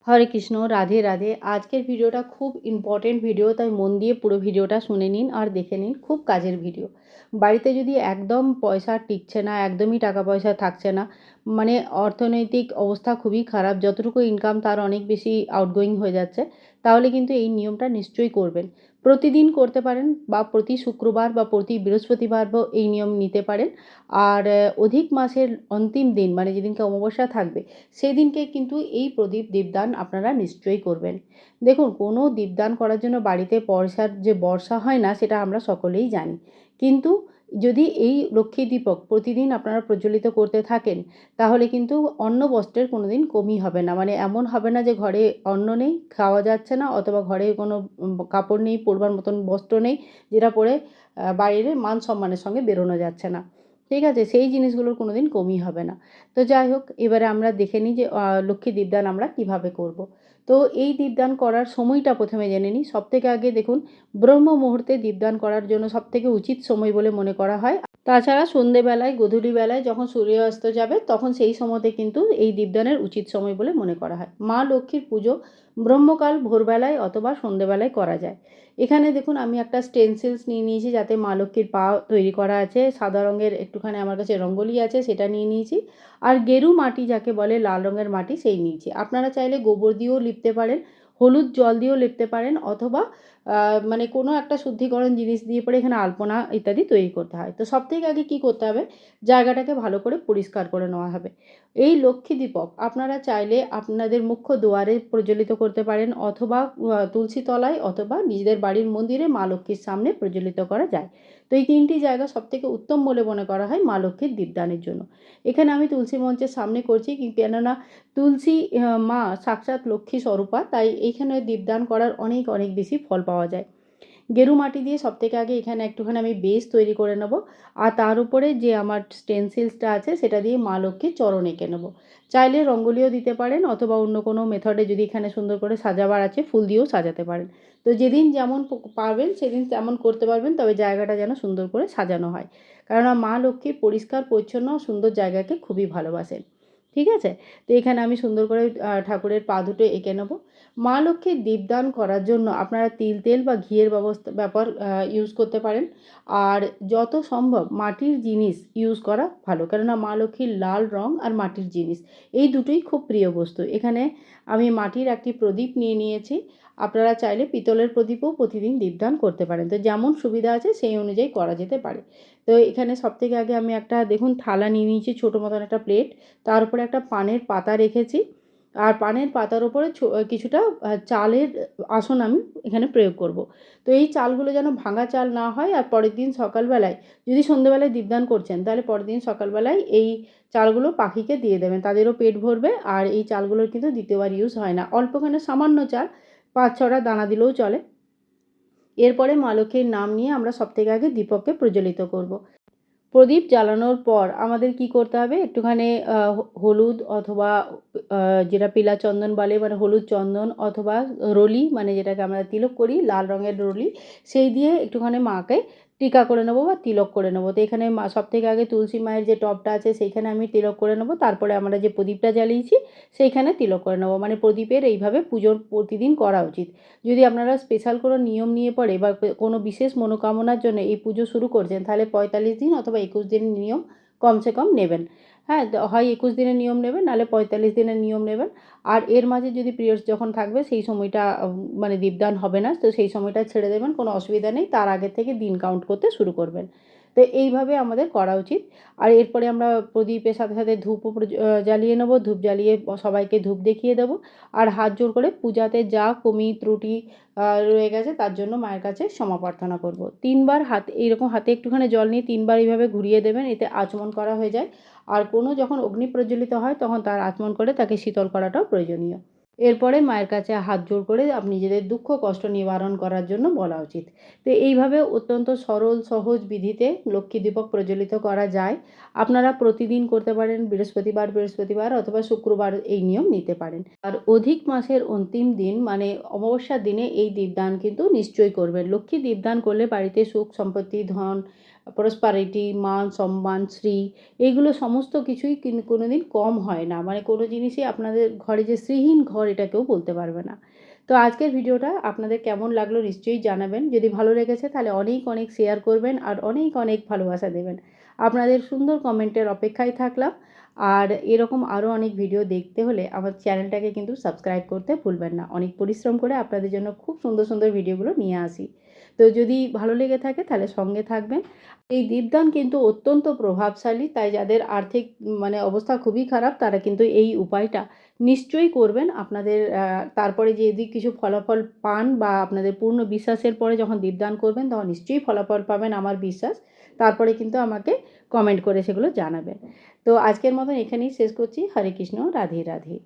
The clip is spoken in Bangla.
হরে কৃষ্ণ, রাধে রাধে। আজকের ভিডিওটা খুব ইম্পর্টেন্ট ভিডিও, তাই মন দিয়ে পুরো ভিডিওটা শুনে নিন আর দেখে নিন। খুব কাজের ভিডিও। বাড়িতে যদি একদম পয়সা টিকছে না, একদমই টাকা পয়সা থাকছে না, মানে অর্থনৈতিক অবস্থা খুবই খারাপ, যতটুকু ইনকাম তার অনেক বেশি আউটগোয়িং হয়ে যাচ্ছে, তাহলে কিন্তু এই নিয়মটা নিশ্চয়ই করবেন। প্রতিদিন করতে পারেন বা প্রতি শুক্রবার বা প্রতি বৃহস্পতিবার এই নিয়ম নিতে পারেন। আর অধিক মাসের অন্তিম দিন, মানে যেদিনকে অমাবস্যা থাকবে, সেই দিনকে কিন্তু এই প্রদীপ দীপদান আপনারা নিশ্চয়ই করবেন। দেখুন, কোনো দীপদান করার জন্য বাড়িতে পয়সার যে বর্ষা হয় না, সেটা আমরা সকলেই জানি। কিন্তু যদি এই লক্ষ্মী দীপক প্রতিদিন আপনারা প্রজ্বলিত করতে থাকেন, তাহলে কিন্তু অন্ন বস্ত্রের কোনো দিন কমই হবে না। মানে এমন হবে না যে ঘরে অন্ন নেই, খাওয়া যাচ্ছে না, অথবা ঘরে কোনো কাপড় নেই, পরবার মতন বস্ত্র নেই, যেটা পরে বাইরে মান সম্মানের সঙ্গে বেরোনো যাচ্ছে না। ঠিক আছে? সেই জিনিসগুলোর কোনো দিন কমই হবে না। তো যাই হোক, এবারে আমরা দেখে নিই যে লক্ষ্মী দীপদান আমরা কিভাবে করব। তো এই দীপদান করার সময়টা প্রথমে জেনে নিই। সবথেকে আগে দেখুন, ব্রহ্ম মুহূর্তে দীপদান করার জন্য সবথেকে উচিত সময় বলে মনে করা হয়। তাছাড়া সন্ধেবেলায়, গোধূলিবেলায় যখন সূর্যাস্ত যাবে, তখন সেই সময়তে কিন্তু এই দীপদানের উচিত সময় বলে মনে করা হয়। মা লক্ষ্মীর পুজো ব্রহ্মকাল, ভোরবেলায় অথবা সন্ধেবেলায় করা যায়। এখানে দেখুন, আমি একটা স্টেনসিলস নিয়ে নিয়েছি, যাতে মা লক্ষ্মীর পা তৈরি করা আছে। সাদা রঙের একটুখানি আমার কাছে রঙ্গোলি আছে, সেটা নিয়ে নিয়েছি। আর গেরু মাটি যাকে বলে, লাল রঙের মাটি, সেই নিয়েছি। আপনারা চাইলে গোবর দিয়েও লিপতে পারেন, হলুদ জল দিয়েও লিপতে পারেন, অথবা মানে কোনো একটা শুদ্ধিকরণ জিনিস দিয়ে পরে এখানে আলপনা ইত্যাদি তৈরি করতে হয়। তো সবথেকে আগে কী করতে হবে, জায়গাটাকে ভালো করে পরিষ্কার করে নেওয়া হবে। এই লক্ষ্মী দীপক আপনারা চাইলে আপনাদের মুখ্য দুয়ারে প্রজ্বলিত করতে পারেন, অথবা তুলসী তলায়, অথবা নিজেদের বাড়ির মন্দিরে মা লক্ষ্মীর সামনে প্রজ্বলিত করা যায়। তো এই তিনটি জায়গা সবথেকে উত্তম বলে মনে করা হয় মা লক্ষ্মীর দীপদানের জন্য। এখানে আমি তুলসী মঞ্চের সামনে করছি, কেননা তুলসী মা সাক্ষাৎ লক্ষ্মী স্বরূপা, তাই এইখানে দীপদান করার অনেক অনেক বেশি ফল পাওয়া যায়। গেরু মাটি দিয়ে সবথেকে আগে এখানে একটুখানি আমি বেস তৈরি করে নেব। আর তার উপরে যে আমার স্টেনসিলসটা আছে, সেটা দিয়ে মা লক্ষ্মীর চরণ এঁকে নেব। চাইলে রঙ্গোলিও দিতে পারেন, অথবা অন্য কোনো মেথডে যদি এখানে সুন্দর করে সাজাবার আছে, ফুল দিয়েও সাজাতে পারেন। তো যেদিন যেমন পারবেন সেদিন তেমন করতে পারবেন, তবে জায়গাটা যেন সুন্দর করে সাজানো হয়। কেননা মা লক্ষ্মী পরিষ্কার পরিচ্ছন্ন সুন্দর জায়গাকে খুবই ভালোবাসেন। ঠিক আছে? তো এখানে আমি সুন্দর করে ঠাকুরের পা দুটো এঁকে নেব। মা লক্ষ্মীর দীপদান করার জন্য আপনারা তিল তেল বা ঘিয়ের ইউজ করতে পারেন। আর যত সম্ভব মাটির জিনিস ইউজ করা ভালো, কেননা মা লক্ষ্মীর লাল রং আর মাটির জিনিস, এই দুটোই খুব প্রিয় বস্তু। এখানে আমি মাটির একটি প্রদীপ নিয়ে নিয়েছি। আপনারা চাইলে পিতলের প্রদীপও প্রতিদিন দীপদান করতে পারেন। তো যেমন সুবিধা আছে সেই অনুযায়ী করা যেতে পারে। তো এখানে সবথেকে আগে আমি একটা দেখুন থালা নিয়ে নিয়েছি, ছোটো মতন একটা প্লেট। তার উপরে একটা পানের পাতা রেখেছি। আর পানের পাতার উপরে কিছুটা চালের আসন আমি এখানে প্রয়োগ করব। তো এই চালগুলো যেন ভাঙা চাল না হয়। আর পরের দিন সকালবেলায়, যদি সন্ধেবেলায় দীপদান করছেন, তাহলে পরের দিন সকালবেলায় এই চালগুলো পাখিকে দিয়ে দেবেন, তাদেরও পেট ভরবে। আর এই চালগুলোর কিন্তু দ্বিতীয়বার ইউজ হয় না, অল্পখানে সামান্য চাল, 5-6টা দানা দিলেও চলে। এরপরে মা লক্ষ্মীর নাম নিয়ে আমরা সবথেকে আগে দীপককে প্রজ্বলিত করব। প্রদীপ জ্বালানোর পর আমাদের কি করতে হবে, একটুখানি হলুদ, অথবা যেটা পিলা চন্দন বলে, মানে হলুদ চন্দন, অথবা রলি, মানে যেটাকে আমরা তিলক করি, লাল রঙের রলি, সেই দিয়ে একটুখানি মাকে টিকা করে নেবো বা তিলক করে নেবো। তো এখানে মা সবথেকে আগে তুলসী মায়ের যে টবটা আছে সেইখানে আমি তিলক করে নেবো। তারপরে আমরা যে প্রদীপটা জ্বালিয়েছি সেইখানে তিলক করে নেবো। মানে প্রদীপের এইভাবে পুজোর প্রতিদিন করা উচিত। যদি আপনারা স্পেশাল কোনো নিয়ম নিয়ে পড়ে বা কোনো বিশেষ মনোকামনার জন্য এই পুজো শুরু করছেন, তাহলে 45 দিন অথবা 21 দিনের নিয়ম কমসে কম নেবেন। হ্যাঁ, হয় 21 দিনের নিয়ম নেবেন, নাহলে 45 দিনের নিয়ম নেবেন। আর এর মাঝে যদি পিরিয়ডস যখন থাকবে, সেই সময়টা মানে দীপদান হবে না, তো সেই সময়টা ছেড়ে দেবেন, কোনো অসুবিধা নেই। তার আগের থেকে দিন কাউন্ট করতে শুরু করবেন। তো এইভাবে আমাদের করা উচিত। আর এরপরে আমরা প্রদীপের সাথে সাথে ধূপও জ্বালিয়ে নেবো। ধূপ জ্বালিয়ে সবাইকে ধূপ দেখিয়ে দেবো। আর হাত জোড় করে পূজাতে যা কমি ত্রুটি রয়ে গেছে, তার জন্য মায়ের কাছে ক্ষমা প্রার্থনা করব। 3বার হাতে এইরকম, হাতে একটুখানি জল নিয়ে 3বার এইভাবে ঘুরিয়ে দেবেন, এতে আচমন করা হয়ে যায়। আর কোনো যখন অগ্নি প্রজ্বলিত হয়, তখন তার আচমন করে তাকে শীতল করাটাও প্রয়োজনীয়। এরপরে মায়ের কাছে হাত জোড় করে নিজেদের দুঃখ কষ্ট নিবারণ করার জন্য বলা উচিত। তো এইভাবে অত্যন্ত সরল সহজ বিধিতে লক্ষ্মী দীপক প্রজ্বলিত করা যায়। আপনারা প্রতিদিন করতে পারেন, বৃহস্পতিবার বৃহস্পতিবার অথবা শুক্রবার এই নিয়ম নিতে পারেন। আর অধিক মাসের অন্তিম দিন, মানে অমাবস্যার দিনে এই দীপদান কিন্তু নিশ্চয়ই করবেন। লক্ষ্মী দীপদান করলে বাড়িতে সুখ সম্পত্তি, ধন, প্রসপারিটি, মান সম্মান, শ্রী, এইগুলো সমস্ত কিছুই কোনো দিন কম হয় না। মানে কোনো জিনিসই আপনাদের ঘরে যে শ্রীহীন ঘর এটা কেউ বলতে পারবে না। তো আজকের ভিডিওটা আপনাদের কেমন লাগলো নিশ্চয়ই জানাবেন। যদি ভালো লেগেছে তাহলে অনেক অনেক শেয়ার করবেন আর অনেক অনেক ভালোবাসা দেবেন। আপনাদের সুন্দর কমেন্টের অপেক্ষায় থাকলাম। আর এরকম আরও অনেক ভিডিও দেখতে হলে আমার চ্যানেলটাকে কিন্তু সাবস্ক্রাইব করতে ভুলবেন না। অনেক পরিশ্রম করে আপনাদের জন্য খুব সুন্দর সুন্দর ভিডিওগুলো নিয়ে আসি। তো যদি ভালো লেগে থাকে তাহলে সঙ্গে থাকবেন। এই দীপদান কিন্তু অত্যন্ত প্রভাবশালী, তাই যাদের আর্থিক মানে অবস্থা খুবই খারাপ তারা কিন্তু এই উপায়টা নিশ্চয়ই করবেন। আপনাদের তারপরে যদি কিছু ফলাফল পান বা আপনাদের পূর্ণ বিশ্বাসের পরে যখন দীপদান করবেন তখন নিশ্চয়ই ফলাফল পাবেন আমার বিশ্বাস। তারপরে কিন্তু আমাকে কমেন্ট করে সেগুলো জানাবেন। তো আজকের মতন এখানেই শেষ করছি। হরে কৃষ্ণ, রাধে রাধে।